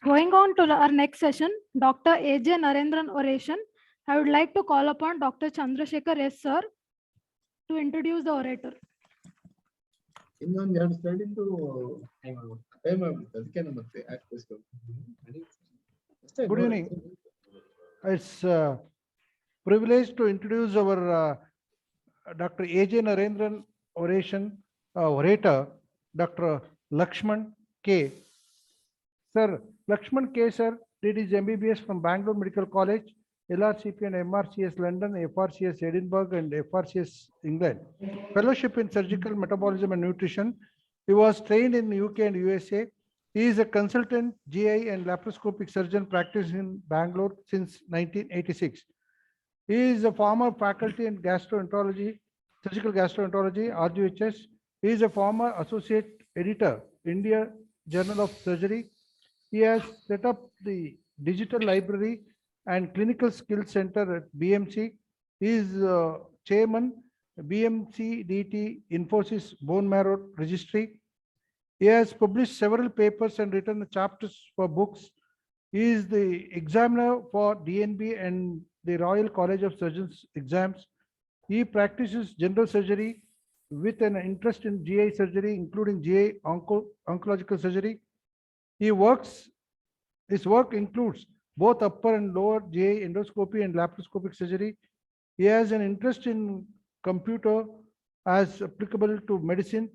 Going on to our next session, Dr. A.J. Narendran oration. I would like to call upon Dr. Chandrasekhar S. Sir to introduce the orator. ಇನ್ನೊಂದು ಎರಡು slide ಇದ್ದು time ಆಗುತ್ತೆ, ಅದಕ್ಕೆ ಮತ್ತೆ ಹಾಕ್ಬೇಕು. Good evening. It's a privilege to introduce our Dr. A.J. Narendran orator, Dr. Lakshman K. Sir, Lakshman K. Sir did his MBBS from Bangalore Medical College, LRCP and MRCS London, FRCS Edinburgh and FRCS England. Fellowship in Surgical Metabolism and Nutrition. He was trained in UK and USA. He is a consultant GI and laparoscopic surgeon practicing in Bangalore since 1986. He is a former faculty in gastroenterology, surgical gastroenterology, RGHS. He is a former associate editor, India Journal of Surgery. He has set up the digital library and clinical skills center at BMC. He is chairman, BMCDT Infosys Bone Marrow Registry. He has published several papers and written chapters for books. He is the examiner for DNB and the Royal College of Surgeons exams. He practices general surgery with an interest in GI surgery, including GI oncological surgery. His work includes both upper and lower GI endoscopy and laparoscopic surgery. He has an interest in computer as applicable to medicine,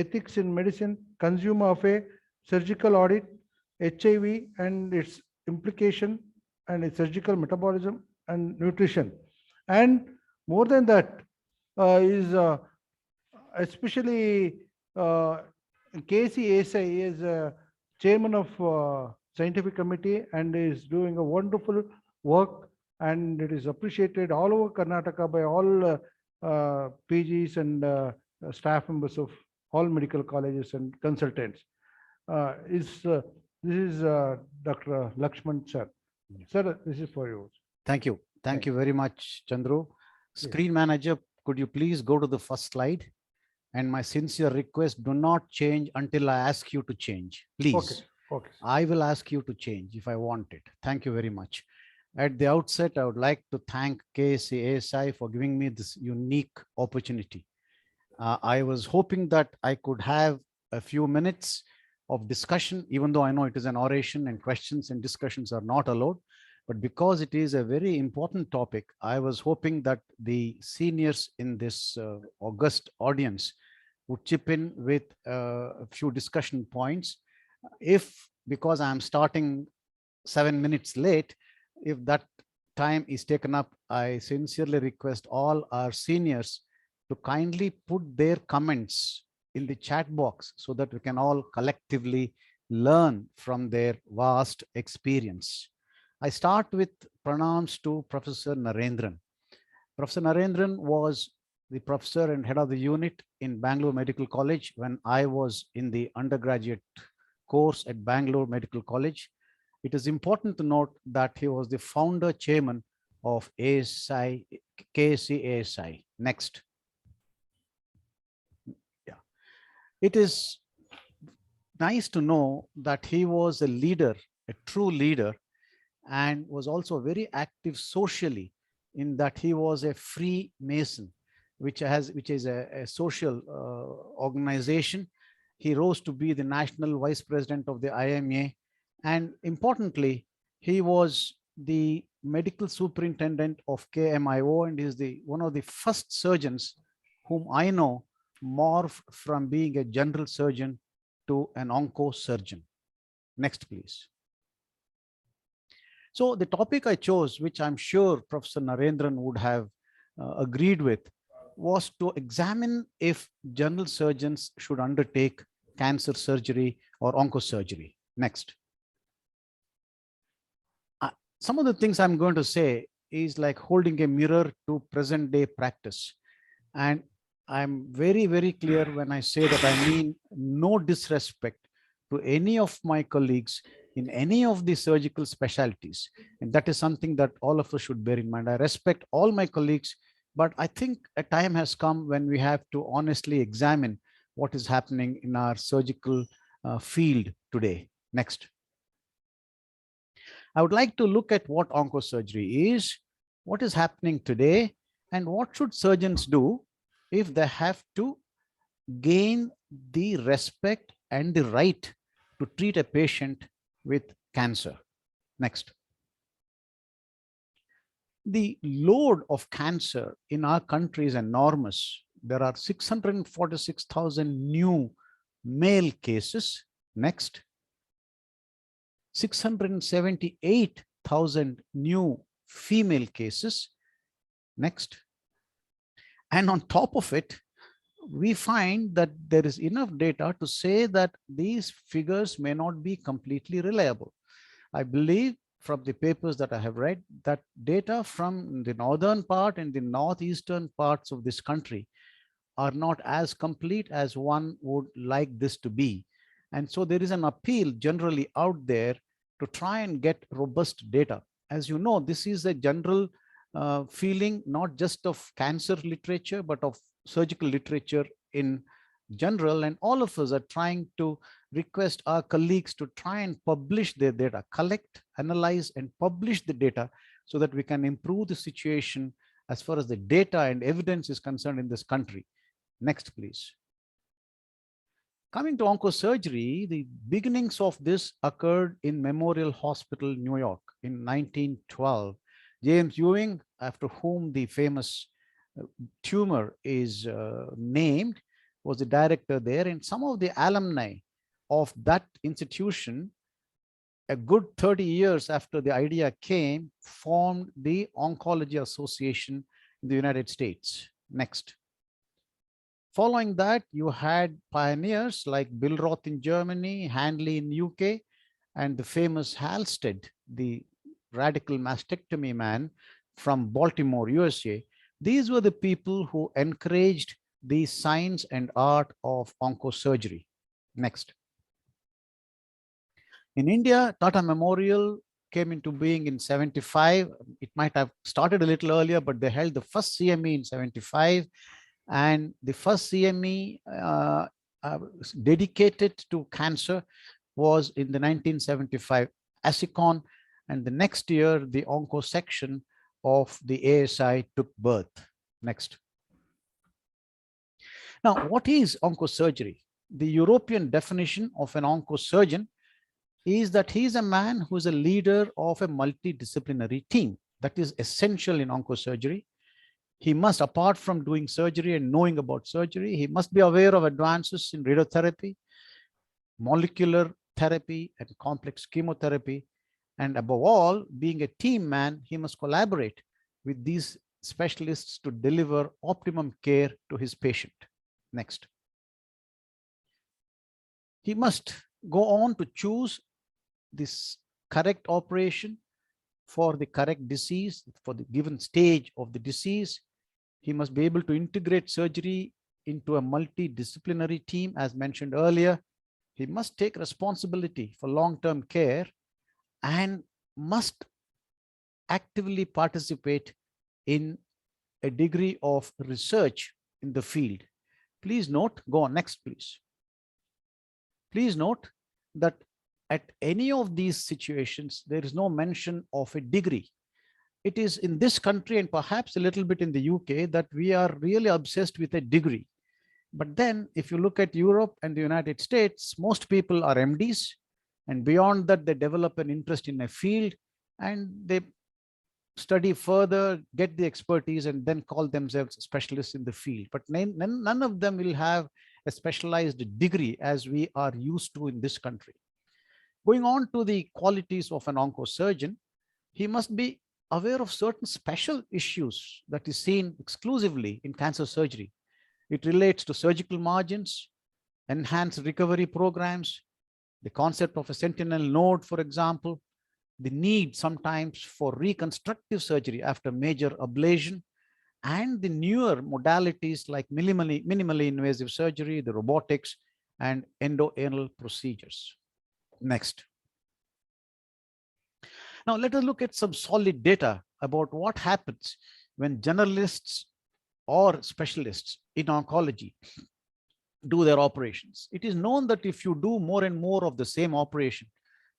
ethics in medicine, consumer affairs, surgical audit, HIV and its implication, and its surgical metabolism and nutrition. And more than that, is especially KCASI is chairman of scientific committee and is doing a wonderful work, and it is appreciated all over Karnataka by all PGs and staff members of all medical colleges and consultants. This is Dr. Lakshman sir. Sir, this is for you. Thank you. Thank you very much, Chandru. Screen manager, could you please go to the first slide? And my sincere request, do not change until I ask you to change, please. Okay. Okay. I will ask you to change if I want it. Thank you very much. At the outset, I would like to thank KCASI for giving me this unique opportunity. I was hoping that I could have a few minutes of discussion, even though I know it is an oration and questions and discussions are not allowed. But because it is a very important topic, I was hoping that the seniors in this august audience would chip in with a few discussion points. If, because I am starting 7 minutes late, if that time is taken up, I sincerely request all our seniors to kindly put their comments in the chat box so that we can all collectively learn from their vast experience. I start with pranams to Professor Narendran. Professor Narendran was the professor and head of the unit in Bangalore Medical College when I was in the undergraduate course at Bangalore Medical College. It is important to note that he was the founder chairman of ASI, KCASI. Next. Yeah. It is nice to know that he was a leader, a true leader, and was also very active socially in that he was a Freemason, which is a social organization. He rose to be the national vice president of the IMA. And importantly, he was the medical superintendent of KMIO and is one of the first surgeons whom I know morphed from being a general surgeon to an onco surgeon. Next, please. So the topic I chose, which I'm sure Professor Narendran would have agreed with, was to examine if general surgeons should undertake cancer surgery or oncosurgery. Next. Some of the things I'm going to say is like holding a mirror to present day practice. And I'm very, very clear when I say that I mean no disrespect to any of my colleagues in any of the surgical specialties. And that is something that all of us should bear in mind. I respect all my colleagues, but I think a time has come when we have to honestly examine what is happening in our surgical field today. Next. I would like to look at what oncosurgery is, what is happening today, and what should surgeons do if they have to gain the respect and the right to treat a patient with cancer. Next. The load of cancer in our country is enormous. There are 646,000 new male cases. Next. 678,000 new female cases. Next. And on top of it, we find that there is enough data to say that these figures may not be completely reliable. I believe from the papers that I have read that data from the northern part and the northeastern parts of this country are not as complete as one would like this to be. And so there is an appeal generally out there to try and get robust data. As you know, this is a general feeling, not just of cancer literature, but of surgical literature in general. And all of us are trying to request our colleagues to try and publish their data, collect, analyze, and publish the data so that we can improve the situation as far as the data and evidence is concerned in this country. Next, please. Coming to oncosurgery, the beginnings of this occurred in Memorial Hospital, New York in 1912. James Ewing, after whom the famous tumor is named, was the director there, and some of the alumni of that institution, a good 30 years after the idea came, formed the Oncology Association in the United States. Next. Following that, you had pioneers like Bill Roth in Germany, Handley in UK, and the famous Halsted, the radical mastectomy man from Baltimore, USA. These were the people who encouraged the science and art of oncosurgery. Next. In India, Tata Memorial came into being in 75. It might have started a little earlier, but they held the first CME in 75. And the first CME dedicated to cancer was in the 1975 ASICON. And the next year, the onco section of the ASI took birth. Next. Now, what is oncosurgery? The European definition of an oncosurgeon is that he is a man who is a leader of a multidisciplinary team. That is essential in oncosurgery. He must, apart from doing surgery and knowing about surgery, he must be aware of advances in radiotherapy, molecular therapy, and complex chemotherapy. And above all, being a team man, he must collaborate with these specialists to deliver optimum care to his patient. Next. He must go on to choose this correct operation for the correct disease, for the given stage of the disease. He must be able to integrate surgery into a multidisciplinary team, as mentioned earlier. He must take responsibility for long-term care and must actively participate in a degree of research in the field. Please note, go on next, please. Please note that at any of these situations, there is no mention of a degree. It is in this country and perhaps a little bit in the UK that we are really obsessed with a degree. But then if you look at Europe and the United States, most people are MDs, and beyond that, they develop an interest in a field and they study further, get the expertise, and then call themselves specialists in the field. But none of them will have a specialized degree as we are used to in this country. Going on to the qualities of an oncosurgeon, he must be aware of certain special issues that is seen exclusively in cancer surgery. It relates to surgical margins, enhanced recovery programs, the concept of a sentinel node, for example, the need sometimes for reconstructive surgery after major ablation, and the newer modalities like minimally invasive surgery, the robotics, and endoanal procedures. Next. Now let us look at some solid data about what happens when generalists or specialists in oncology do their operations. It is known that if you do more and more of the same operation,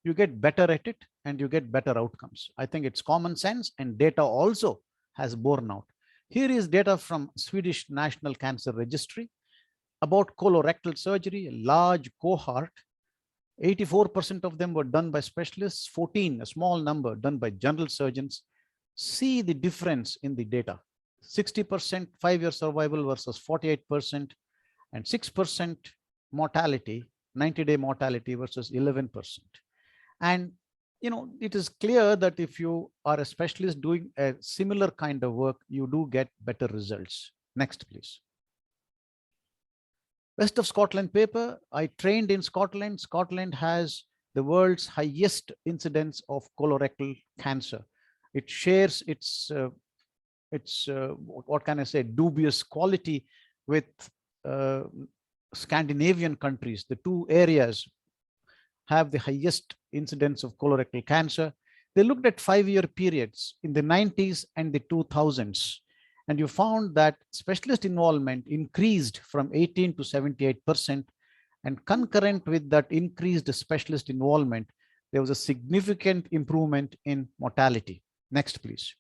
you get better at it and you get better outcomes. I think it's common sense, and data also has borne out. Here is data from Swedish National Cancer Registry about colorectal surgery, a large cohort. 84% of them were done by specialists, 14, a small number, done by general surgeons. See the difference in the data. 60% 5-year survival versus 48%, and 6% mortality, 90-day mortality versus 11%. And it is clear that if you are a specialist doing a similar kind of work, you do get better results. Next, please. West of Scotland paper. I trained in Scotland. Scotland has the world's highest incidence of colorectal cancer. It shares its what can I say, dubious quality with Scandinavian countries. The two areas have the highest incidence of colorectal cancer. They looked at 5-year periods in the 90s and the 2000s. And you found that specialist involvement increased from 18 to 78%. And concurrent with that increased specialist involvement, there was a significant improvement in mortality. Next, please.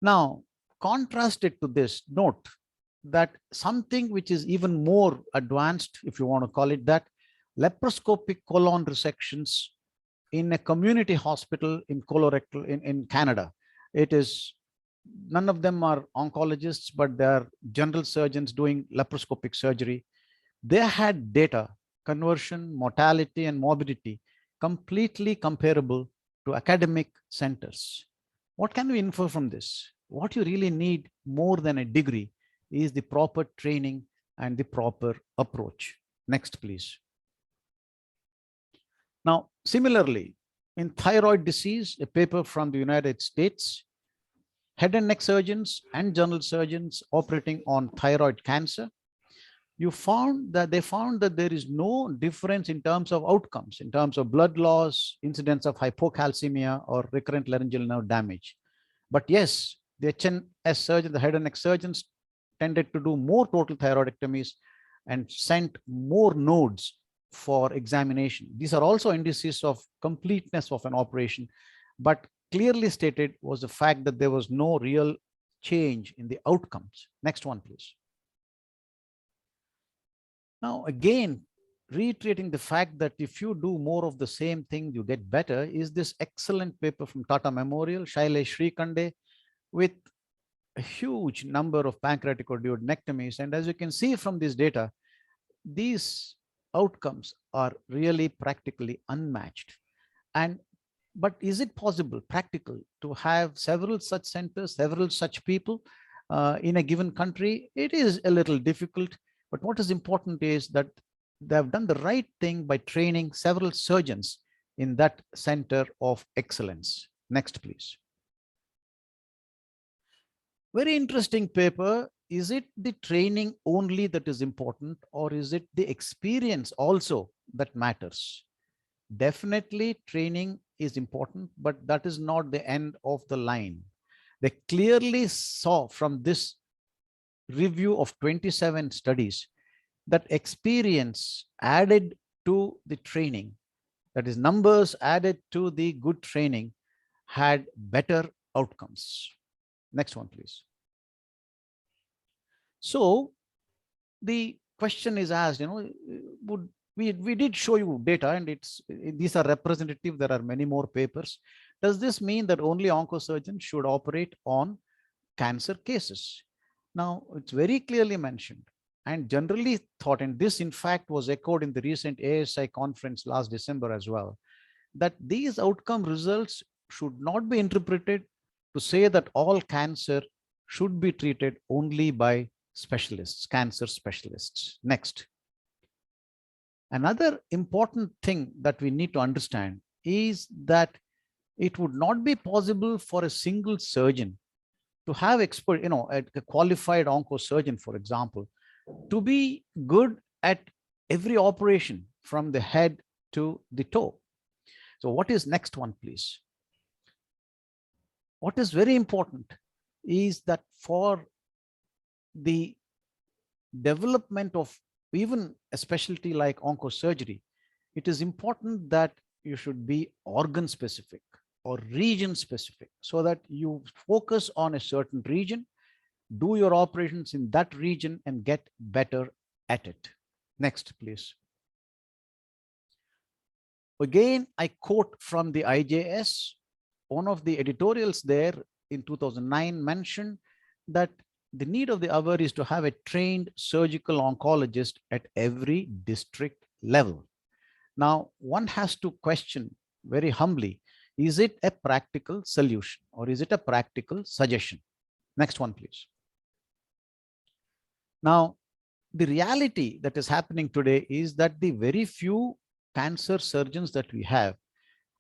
Now, contrasted to this, note that something which is even more advanced, if you want to call it that, laparoscopic colon resections in a community hospital in colorectal in Canada. It is, none of them are oncologists, but they are general surgeons doing laparoscopic surgery. They had data, conversion, mortality, and morbidity completely comparable to academic centers. What can we infer from this? What you really need more than a degree is the proper training and the proper approach. Next, please. Now, similarly, in thyroid disease, a paper from the United States, head and neck surgeons and general surgeons operating on thyroid cancer, they found that there is no difference in terms of outcomes, in terms of blood loss, incidence of hypocalcemia, or recurrent laryngeal nerve damage. But yes, the HNS surgeons, the head and neck surgeons, tended to do more total thyroidectomies and sent more nodes for examination. These are also indices of completeness of an operation, but clearly stated was the fact that there was no real change in the outcomes. Next one, please. Now, again, reiterating the fact that if you do more of the same thing, you get better, is this excellent paper from Tata Memorial, Shailesh Shrikande, with a huge number of pancreatic duodenectomies. And as you can see from this data, these outcomes are really practically unmatched. But is it possible, practical, to have several such centers, several such people in a given country? It is a little difficult, but what is important is that they have done the right thing by training several surgeons in that center of excellence. Next, please. Very interesting paper. Is it the training only that is important, or is it the experience also that matters? Definitely training is important, but that is not the end of the line. They clearly saw from this review of 27 studies that experience added to the training, that is numbers added to the good training, had better outcomes. Next one, please. So the question is asked, we did show you data, and these are representative. There are many more papers. Does this mean that only oncosurgeons should operate on cancer cases? Now, it's very clearly mentioned and generally thought, and this in fact was echoed in the recent ASI conference last December as well, that these outcome results should not be interpreted to say that all cancer should be treated only by specialists, cancer specialists. Next. Another important thing that we need to understand is that it would not be possible for a single surgeon to have expert, a qualified oncosurgeon, for example, to be good at every operation from the head to the toe. So what is next one, please? What is very important is that for the development of even a specialty like oncosurgery, it is important that you should be organ specific or region specific, so that you focus on a certain region, do your operations in that region and get better at it. Next, please. Again, I quote from the IJS. One of the editorials there in 2009 mentioned that the need of the hour is to have a trained surgical oncologist at every district level. Now, one has to question very humbly, is it a practical solution or is it a practical suggestion? Next one, please. Now, the reality that is happening today is that the very few cancer surgeons that we have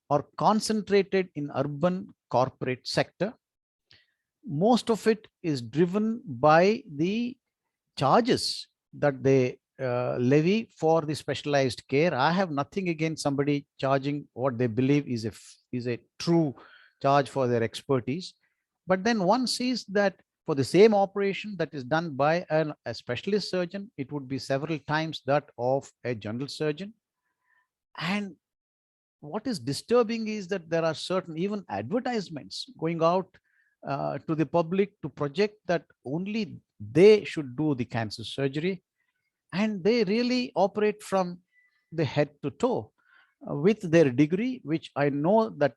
are concentrated in urban corporate sector. Most of it is driven by the charges that they levy for the specialized care. I have nothing against somebody charging what they believe is a true charge for their expertise. But then one sees that for the same operation that is done by a specialist surgeon, it would be several times that of a general surgeon. And what is disturbing is that there are certain even advertisements going out to the public to project that only they should do the cancer surgery, and they really operate from the head to toe with their degree, which I know that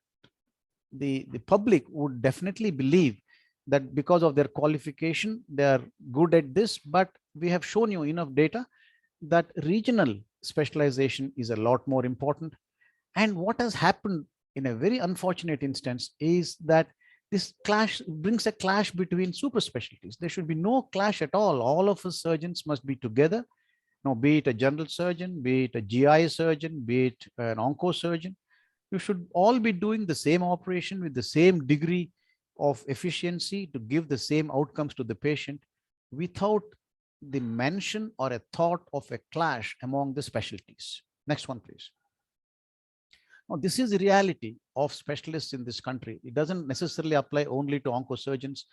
the public would definitely believe that because of their qualification, they are good at this. But we have shown you enough data that regional specialization is a lot more important. And what has happened in a very unfortunate instance is that this clash brings a clash between super specialties. There should be no clash at all. All of us surgeons must be together. Now, be it a general surgeon, be it a GI surgeon, be it an onco surgeon, you should all be doing the same operation with the same degree of efficiency to give the same outcomes to the patient without the mention or a thought of a clash among the specialties. Next one, please. Now, this is the reality of specialists in this country. It doesn't necessarily apply only to oncosurgeons,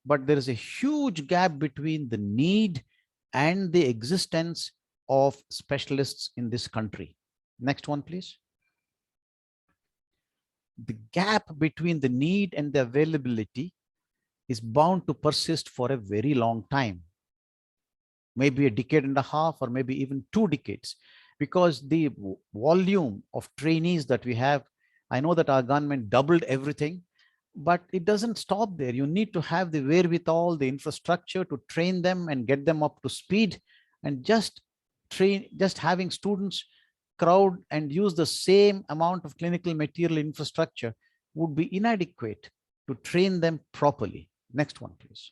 but there is a huge gap between the need and the existence of specialists in this country. Next one, please. The gap between the need and the availability is bound to persist for a very long time, maybe a decade and a half, or maybe even 2 decades, because the volume of trainees that we have, I know that our government doubled everything, but it doesn't stop there. You need to have the wherewithal, the infrastructure to train them and get them up to speed. And just having students crowd and use the same amount of clinical material infrastructure would be inadequate to train them properly. Next one, please.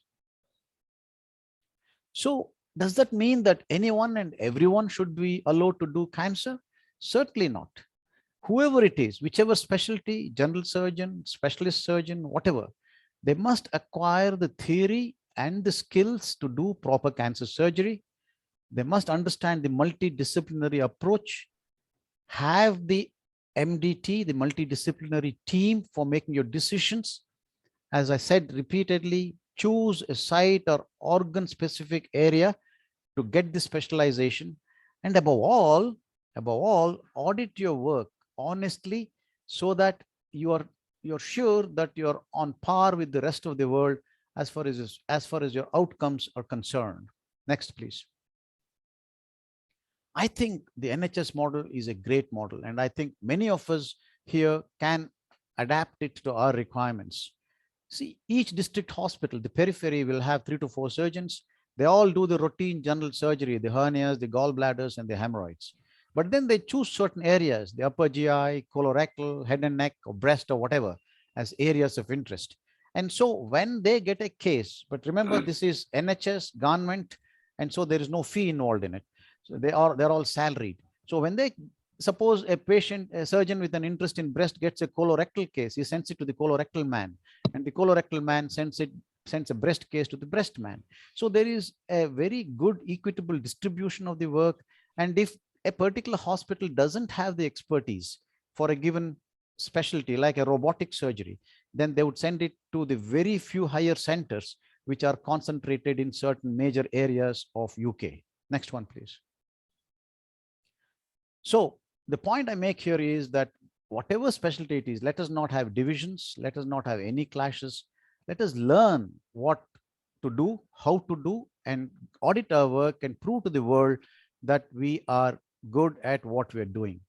So does that mean that anyone and everyone should be allowed to do cancer? Certainly not. Whoever it is, whichever specialty, general surgeon, specialist surgeon, whatever, they must acquire the theory and the skills to do proper cancer surgery. They must understand the multidisciplinary approach, have the MDT, the multidisciplinary team for making your decisions. As I said repeatedly, choose a site or organ specific area to get the specialization. And above all, audit your work honestly so that you're sure that you're on par with the rest of the world as far as your outcomes are concerned. Next, please. I think the NHS model is a great model, and I think many of us here can adapt it to our requirements. See, each district hospital, the periphery will have 3 to 4 surgeons. They all do the routine general surgery, the hernias, the gallbladders, and the hemorrhoids. But then they choose certain areas, the upper GI, colorectal, head and neck, or breast, or whatever, as areas of interest. And so when they get a case, but remember, this is NHS, government, and so there is no fee involved in it. So they're all salaried. So when they suppose a surgeon with an interest in breast gets a colorectal case, he sends it to the colorectal man, and the colorectal man sends a breast case to the breast man. So there is a very good equitable distribution of the work. And if a particular hospital doesn't have the expertise for a given specialty, like a robotic surgery, then they would send it to the very few higher centers, which are concentrated in certain major areas of UK. Next one, please. So the point I make here is that whatever specialty it is, let us not have divisions, let us not have any clashes. Let us learn what to do, how to do, and audit our work and prove to the world that we are good at what we're doing.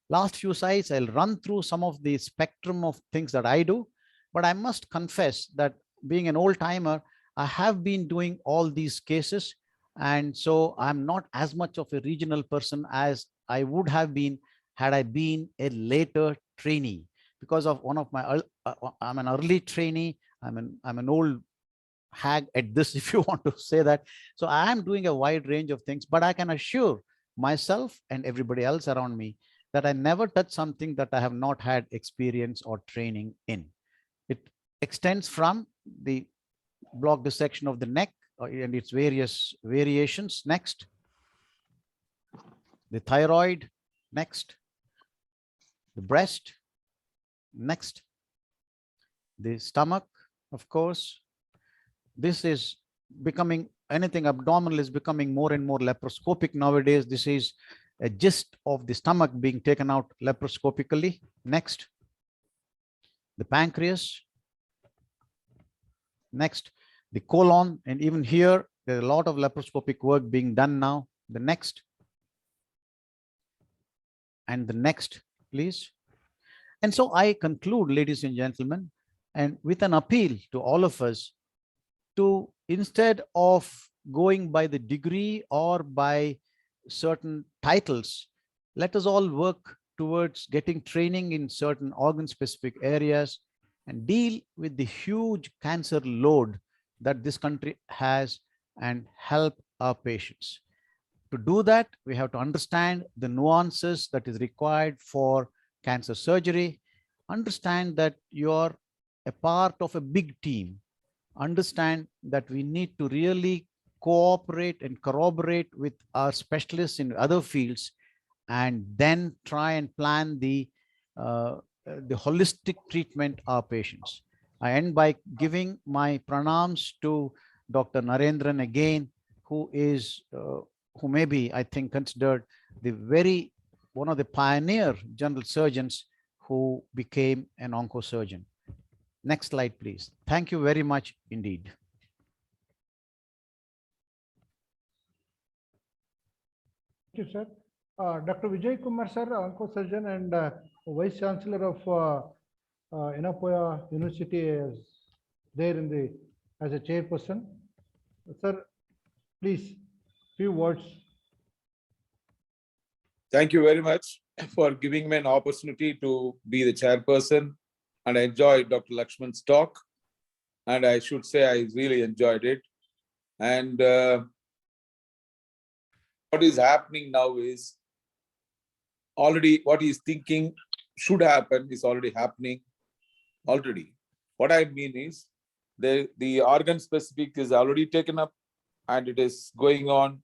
Last few slides, I'll run through some of the spectrum of things that I do, but I must confess that being an old timer, I have been doing all these cases. And so I'm not as much of a regional person as I would have been had I been a later trainee. Because of one of my, I'm an early trainee, I'm an old hag at this, if you want to say that. So I am doing a wide range of things, but I can assure myself and everybody else around me that I never touch something that I have not had experience or training in. It extends from the block dissection of the neck and its various variations. Next. The thyroid. Next. The breast. Next. The stomach, of course. This is becoming, anything abdominal is becoming more and more laparoscopic nowadays. This is a gist of the stomach being taken out laparoscopically. Next. The pancreas. Next. The colon, and even here, there's a lot of laparoscopic work being done now. The next. And the next, please. And so I conclude, ladies and gentlemen, and with an appeal to all of us to, instead of going by the degree or by certain titles, let us all work towards getting training in certain organ specific areas and deal with the huge cancer load that this country has and help our patients. To do that, we have to understand the nuances that is required for cancer surgery, understand that you're a part of a big team, understand that we need to really cooperate and corroborate with our specialists in other fields, and then try and plan the holistic treatment of our patients. I end by giving my pranams to Dr. Narendran again, who is, who may be, I think, considered the one of the pioneer general surgeons who became an oncosurgeon. Next slide, please. Thank you very much indeed. Thank you, sir. Dr. Vijay Kumar, sir, oncosurgeon and Vice Chancellor of Inapoya University, is there in the as a chairperson. Sir, please, few words. Thank you very much for giving me an opportunity to be the chairperson, and I enjoyed Dr. Lakshman's talk, and I should say I really enjoyed it. And what is happening now is already what he is thinking should happen is already happening already. What I mean is the organ specific is already taken up and it is going on,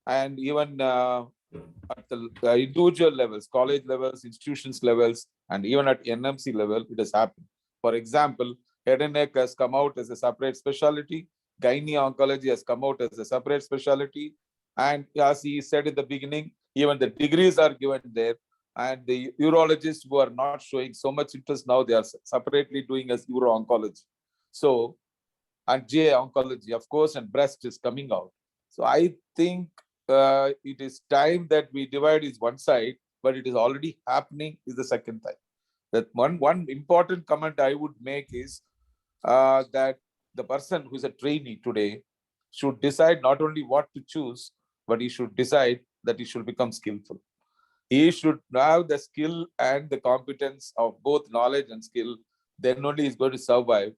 and even at the individual levels, college levels, institutions levels, and even at NMC level, it has happened. For example, head and neck has come out as a separate specialty. Gynae oncology has come out as a separate specialty. And as he said in the beginning, even the degrees are given there. And the urologists who are not showing so much interest now, they are separately doing as uro-oncology. So, and GI oncology, of course, and breast is coming out. So I think it is time that we divide is one side, but it is already happening is the second time. That one important comment I would make is that the person who is a trainee today should decide not only what to choose, but he should decide that he should become skillful. He should have the skill and the competence of both knowledge and skill. Then only he is going to survive.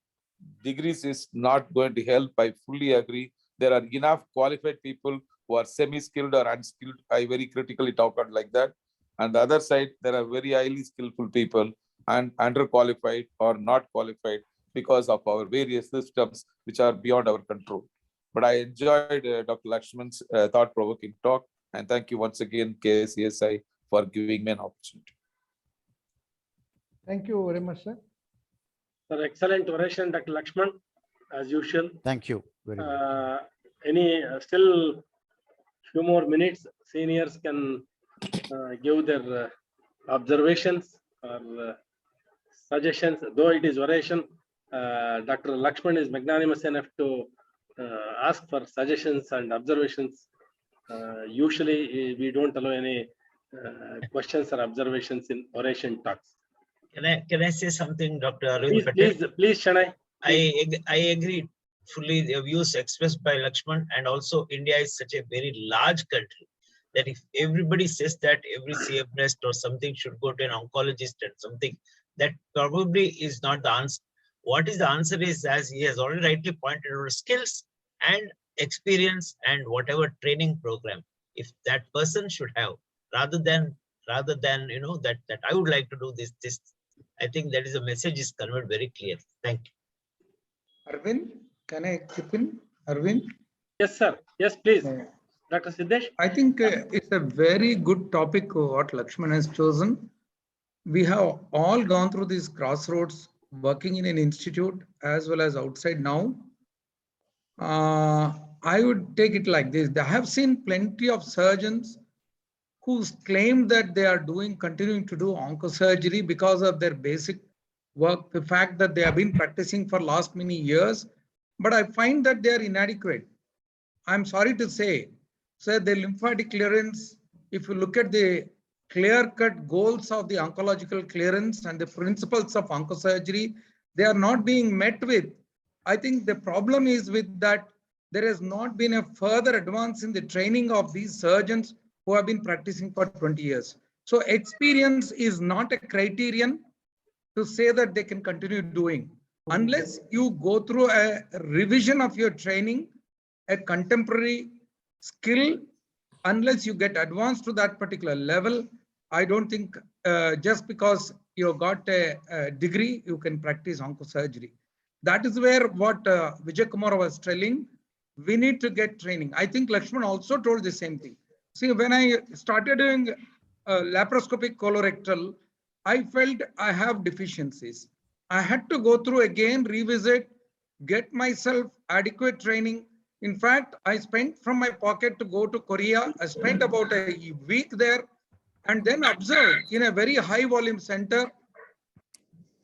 Degrees is not going to help. I fully agree. There are enough qualified people who are semi-skilled or unskilled. I very critically talk about like that. On the other side, there are very highly skillful people and underqualified or not qualified because of our various systems which are beyond our control. But I enjoyed Dr. Lakshman's thought-provoking talk, and thank you once again, KCSI, for giving me an opportunity. Thank you very much, sir. Sir, excellent oration, Dr. Lakshman, as usual. Thank you very much. Any still few more minutes, seniors can give their observations or suggestions. Though it is oration, Dr. Lakshman is magnanimous enough to ask for suggestions and observations. Usually, we don't allow any questions or observations in oration talks. Can I say something, Dr. Arvind Patel? Please, Shanai. I agree fully the views expressed by Lakshman, and also India is such a very large country that if everybody says that every CFNest or something should go to an oncologist and something, that probably is not the answer. What is the answer is, as he has already rightly pointed out, skills and experience and whatever training program, if that person should have, rather than that I would like to do this. I think that is a message is conveyed very clear. Thank you. Arvind, can I chip in? Arvind? Yes, sir. Yes, please. Dr. Siddesh. I think it's a very good topic what Lakshman has chosen. We have all gone through these crossroads, working in an institute as well as outside now. I would take it like this. I have seen plenty of surgeons who claim that they are continuing to do oncosurgery because of their basic work, the fact that they have been practicing for last many years, but I find that they are inadequate. I'm sorry to say, so the lymphatic clearance, if you look at the clear-cut goals of the oncological clearance and the principles of oncosurgery, they are not being met with. I think the problem is with that there has not been a further advance in the training of these surgeons who have been practicing for 20 years. So experience is not a criterion to say that they can continue doing. Unless you go through a revision of your training, a contemporary skill, unless you get advanced to that particular level, I don't think just because you got a degree, you can practice oncosurgery. That is where what Vijay Kumar was telling, we need to get training. I think Lakshman also told the same thing. See, when I started doing laparoscopic colorectal, I felt I have deficiencies. I had to go through again, revisit, get myself adequate training. In fact, I spent from my pocket to go to Korea. I spent about a week there and then observed in a very high volume center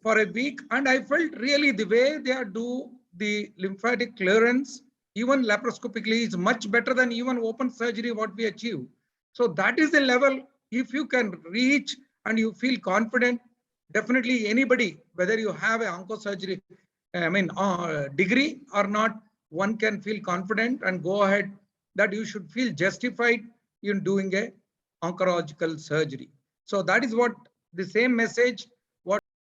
for a week. And I felt really the way they do the lymphatic clearance, even laparoscopically, is much better than even open surgery what we achieve. So that is the level, if you can reach and you feel confident, definitely anybody, whether you have an oncosurgery degree or not, one can feel confident and go ahead that you should feel justified in doing a oncological surgery. So that is what the same message